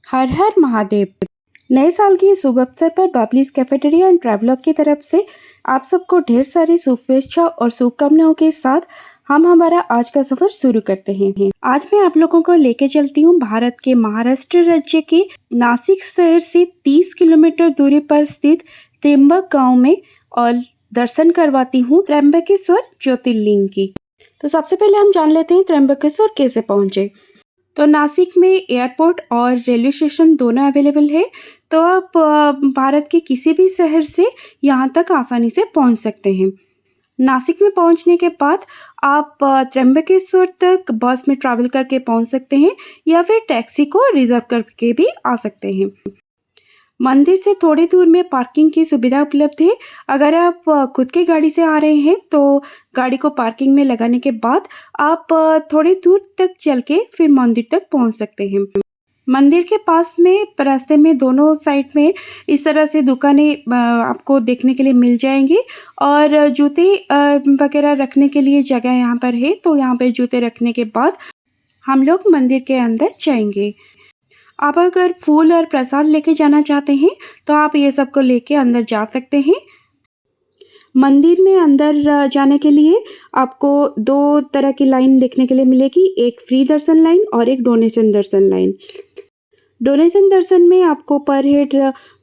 हर हर महादेव। नए साल की शुभ अवसर पर बबलीज कैफेटेरिया एंड ट्रैवलॉग की तरफ से आप सबको ढेर सारी शुभेच्छा और शुभकामनाओं के साथ हम हमारा आज का सफर शुरू करते हैं। आज मैं आप लोगों को लेके चलती हूँ भारत के महाराष्ट्र राज्य के नासिक शहर से 30 किलोमीटर दूरी पर स्थित त्र्यंबक गांव में और दर्शन करवाती हूँ त्र्यंबकेश्वर ज्योतिर्लिंग की। तो सबसे पहले हम जान लेते हैं त्र्यंबकेश्वर कैसे पहुंचे। तो नासिक में एयरपोर्ट और रेलवे स्टेशन दोनों अवेलेबल है, तो आप भारत के किसी भी शहर से यहाँ तक आसानी से पहुँच सकते हैं। नासिक में पहुँचने के बाद आप त्र्यंबकेश्वर तक बस में ट्रैवल करके पहुँच सकते हैं या फिर टैक्सी को रिजर्व करके भी आ सकते हैं। मंदिर से थोड़ी दूर में पार्किंग की सुविधा उपलब्ध है। अगर आप खुद की गाड़ी से आ रहे हैं तो गाड़ी को पार्किंग में लगाने के बाद आप थोड़ी दूर तक चल के फिर मंदिर तक पहुंच सकते हैं। मंदिर के पास में रास्ते में दोनों साइड में इस तरह से दुकानें आपको देखने के लिए मिल जाएंगी और जूते वगैरह रखने के लिए जगह यहाँ पर है। तो यहाँ पे जूते रखने के बाद हम लोग मंदिर के अंदर जाएंगे। आप अगर फूल और प्रसाद लेके जाना चाहते हैं तो आप ये सब को लेके अंदर जा सकते हैं। मंदिर में अंदर जाने के लिए आपको दो तरह की लाइन देखने के लिए मिलेगी, एक फ्री दर्शन लाइन और एक डोनेशन दर्शन लाइन। डोनेशन दर्शन में आपको पर हेड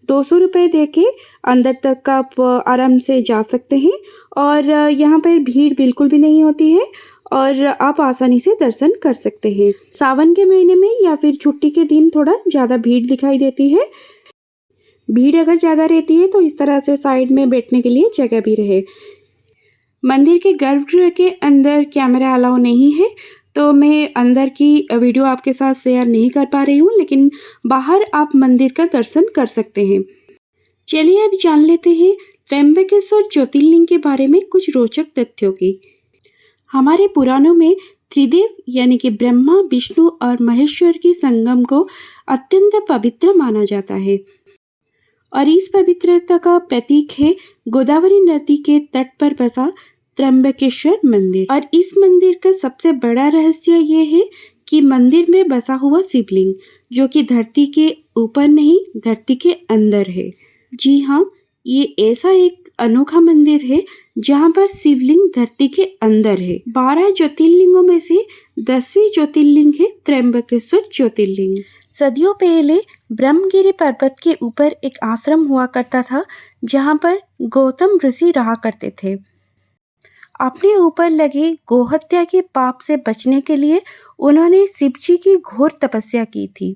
200 रुपये दे के अंदर तक आप आराम से जा सकते हैं और यहाँ पर भीड़ बिल्कुल भी नहीं होती है और आप आसानी से दर्शन कर सकते हैं। सावन के महीने में या फिर छुट्टी के दिन थोड़ा ज़्यादा भीड़ दिखाई देती है। भीड़ अगर ज़्यादा रहती है तो इस तरह से साइड में बैठने के लिए जगह भी रहे। मंदिर के गर्भगृह के अंदर कैमरा अलाउ नहीं है, तो मैं अंदर की वीडियो आपके साथ शेयर नहीं कर पा रही हूँ, लेकिन बाहर आप मंदिर का दर्शन कर सकते हैं। चलिए अब जान लेते हैं त्र्यंबकेश्वर ज्योतिर्लिंग के बारे में कुछ रोचक तथ्यों की। हमारे पुराणों में त्रिदेव यानी कि ब्रह्मा, विष्णु और महेश्वर की संगम को अत्यंत पवित्र माना जाता है और इस पवित्रता का प्रतीक है गोदावरी नदी के तट पर बसा त्र्यंबकेश्वर मंदिर। और इस मंदिर का सबसे बड़ा रहस्य ये है कि मंदिर में बसा हुआ शिवलिंग जो कि धरती के ऊपर नहीं, धरती के अंदर है। जी हाँ, ये ऐसा एक अनोखा मंदिर है जहाँ पर शिवलिंग धरती के अंदर है। 12 ज्योतिर्लिंगों में से 10वीं ज्योतिर्लिंग है त्र्यंबकेश्वर ज्योतिर्लिंग। सदियों पहले ब्रह्मगिरी पर्वत के ऊपर एक आश्रम हुआ करता था जहाँ पर गौतम ऋषि रहा करते थे। अपने ऊपर लगे गोहत्या के पाप से बचने के लिए उन्होंने शिव जी की घोर तपस्या की थी।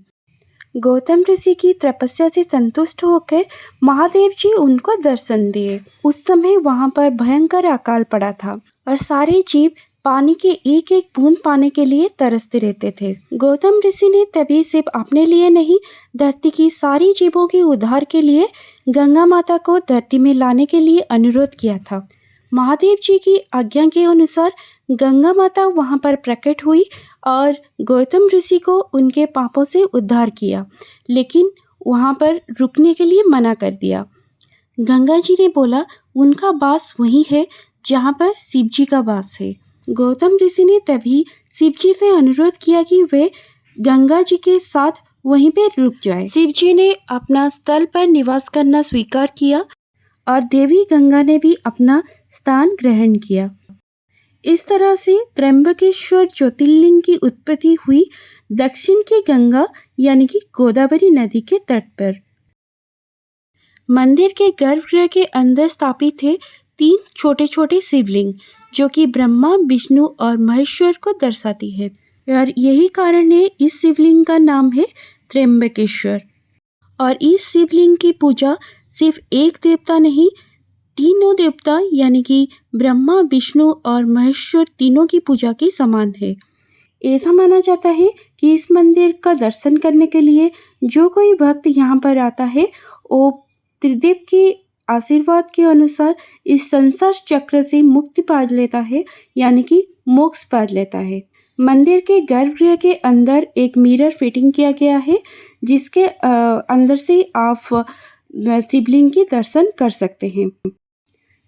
गौतम ऋषि की तपस्या से संतुष्ट होकर महादेव जी उनको दर्शन दिए। उस समय वहां पर भयंकर अकाल पड़ा था और सारे जीव पानी के एक एक बूंद पाने के लिए तरसते रहते थे। गौतम ऋषि ने तभी सिर्फ अपने लिए नहीं, धरती की सारी जीवों के उद्धार के लिए गंगा माता को धरती में लाने के लिए अनुरोध किया था। महादेव जी की आज्ञा के अनुसार गंगा माता वहां पर प्रकट हुई और गौतम ऋषि को उनके पापों से उद्धार किया, लेकिन वहां पर रुकने के लिए मना कर दिया। गंगा जी ने बोला उनका वास वही है जहां पर शिव जी का वास है। गौतम ऋषि ने तभी शिव जी से अनुरोध किया कि वे गंगा जी के साथ वहीं पे रुक जाए। शिव जी ने अपना स्थल पर निवास करना स्वीकार किया और देवी गंगा ने भी अपना स्थान ग्रहण किया। इस तरह से त्र्यंबकेश्वर ज्योतिर्लिंग की उत्पत्ति हुई दक्षिण की गंगा यानी कि गोदावरी नदी के तट पर। मंदिर के गर्भगृह के अंदर स्थापित है 3 छोटे छोटे शिवलिंग जो कि ब्रह्मा, विष्णु और महेश्वर को दर्शाती है और यही कारण है इस शिवलिंग का नाम है त्र्यंबकेश्वर। और इस शिवलिंग की पूजा सिर्फ एक देवता नहीं, तीनों देवता यानी कि ब्रह्मा, विष्णु और महेश्वर तीनों की पूजा के समान है। ऐसा माना जाता है कि इस मंदिर का दर्शन करने के लिए जो कोई भक्त यहाँ पर आता है वो त्रिदेव के आशीर्वाद के अनुसार इस संसार चक्र से मुक्ति पा लेता है, यानी कि मोक्ष पा लेता है। मंदिर के गर्भगृह के अंदर एक मिरर फिटिंग किया गया है जिसके अंदर से आप शिवलिंग के दर्शन कर सकते हैं।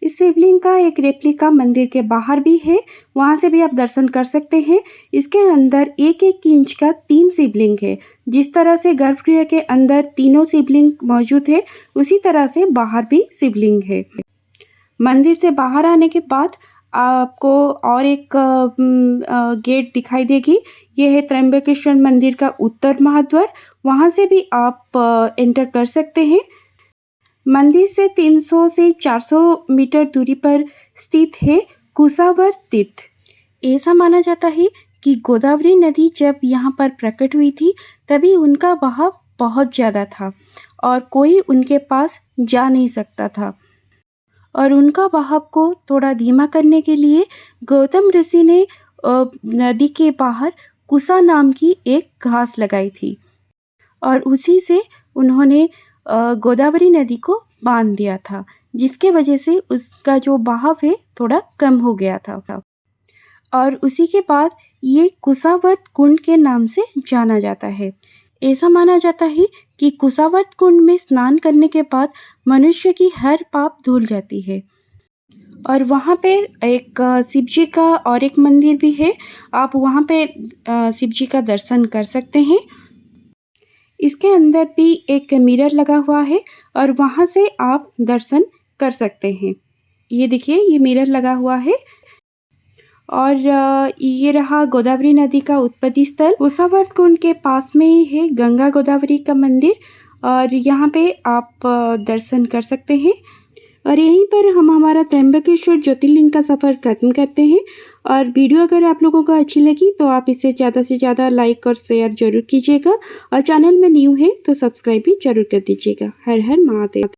इस शिवलिंग का एक रेप्लिका मंदिर के बाहर भी है, वहाँ से भी आप दर्शन कर सकते हैं। इसके अंदर 1-1 इंच का 3 शिवलिंग है। जिस तरह से गर्भगृह के अंदर तीनों शिवलिंग मौजूद है, उसी तरह से बाहर भी शिवलिंग है। मंदिर से बाहर आने के बाद आपको और एक गेट दिखाई देगी। ये है त्र्यंबकेश्वर मंदिर का उत्तर महाद्वार, वहाँ से भी आप एंटर कर सकते हैं। मंदिर से 300 से 400 मीटर दूरी पर स्थित है कुसावर तीर्थ। ऐसा माना जाता है कि गोदावरी नदी जब यहाँ पर प्रकट हुई थी, तभी उनका बहाव बहुत ज़्यादा था और कोई उनके पास जा नहीं सकता था, और उनका बहाव को थोड़ा धीमा करने के लिए गौतम ऋषि ने नदी के बाहर कुसा नाम की एक घास लगाई थी, और उसी से उन्होंने गोदावरी नदी को बांध दिया था, जिसके वजह से उसका जो बहाव है थोड़ा कम हो गया था। और उसी के बाद ये कुसावत कुंड के नाम से जाना जाता है। ऐसा माना जाता है कि कुसावत कुंड में स्नान करने के बाद मनुष्य की हर पाप धुल जाती है। और वहाँ पे एक शिव जी का और एक मंदिर भी है, आप वहाँ पे शिव जी का दर्शन कर सकते हैं। इसके अंदर भी एक मिरर लगा हुआ है और वहाँ से आप दर्शन कर सकते हैं। ये देखिए, ये मिरर लगा हुआ है। और ये रहा गोदावरी नदी का उत्पत्ति स्थल। कुसावर कुंड के पास में ही है गंगा गोदावरी का मंदिर, और यहाँ पे आप दर्शन कर सकते हैं। और यहीं पर हम हमारा त्र्यंबकेश्वर ज्योतिर्लिंग का सफ़र खत्म करते हैं। और वीडियो अगर आप लोगों को अच्छी लगी तो आप इसे ज़्यादा से ज़्यादा लाइक और शेयर जरूर कीजिएगा, और चैनल में न्यू है तो सब्सक्राइब भी जरूर कर दीजिएगा। हर हर महादेव।